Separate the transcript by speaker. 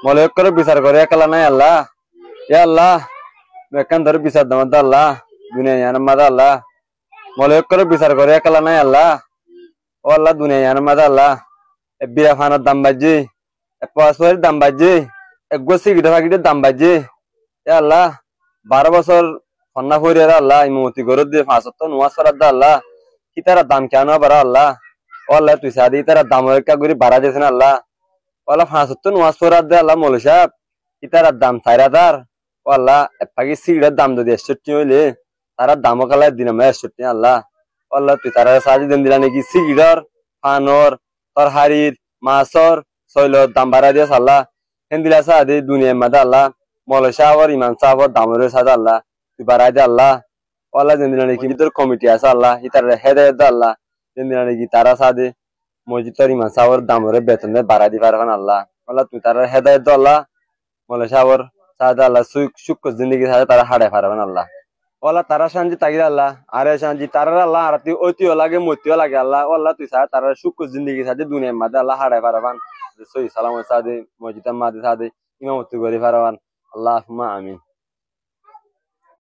Speaker 1: মলে করে বিচার করে একলা নাই আল্লাহ ইয়া আল্লাহ বেকান ধরে বিচার দামাদ আল্লাহ দুনিয়া ইয়ানার মাদা আল্লাহ মলে করে বিচার করে একলা নাই আল্লাহ ও আল্লাহ দুনিয়া ইয়ানার মাদা আল্লাহ বিয়া ফানার দাম বাজি পাসপোর্টের দাম বাজি এক গোসি গিটা ফাগিটের দাম বাজি ইয়া আল্লাহ 12 বছর ফন্না ফরিয়ার আল্লাহ ইমতি গরদ দিয়ে 5 তো নমাজ পড়ার দা আল্লাহ কি তারা দাম কেন বাড়া আল্লাহ ও আল্লাহ তুই সাদি তারা দাম একটা করে বাড়া দিয়েছেন আল্লাহ ওলা 5 তো নমাজ পড়ার দে আল্লাহ মৌলভী সাহেব কি তারা দাম 4000 ও আল্লাহ এফাগি সিগড়ার দাম যদি 61 হইলে তারা দামও কালায় দিন আমরা 61 আল্লাহ ও আল্লাহ তুই তারা সাজি দেন দিলা নাকি সিগড়ার ফানর তরহারির মাছর সৈলর দাম বাড়া দিয়েছ আল্লাহ হেন্দিলা সাদি দুনিয়ার মাদা আল্লাহ মৌলভী সাহেব ইমাম সাহেব দামের সাদা আল্লাহ তুই বাড়াই দে আল্লাহ ওলা যেদিন নাকি ভিতর কমিটি আছে আল্লাহ ইতার হেদায়েত দে আল্লাহ যেদিন নাকি তারা সাদে মসজিদের ইমাম সাহেবের দামের বেতন বাড়াই দি পারবেন আল্লাহ ওলা তুই তারা হেদায়েত দে আল্লাহ মৌলভী সাহেবের সাদা আল্লাহ সুখ জিন্দগি সাথে তারা হারাই পারবেন আল্লাহ ওলা তারা শান্তি তাগিদ আল্লাহ আরে শান্তি তারা আল্লাহ আর তুই ঐতিও লাগে মতিও লাগে আল্লাহ ওলা তুই সাথে তারা সুখ জিন্দগি সাথে দুনিয়ার মাঝে আল্লাহ হারাই পারবেন সহি সালাম সাদে মসজিদের মাঝে সাদে ইমামতি করে পারবেন আল্লাহ আমিন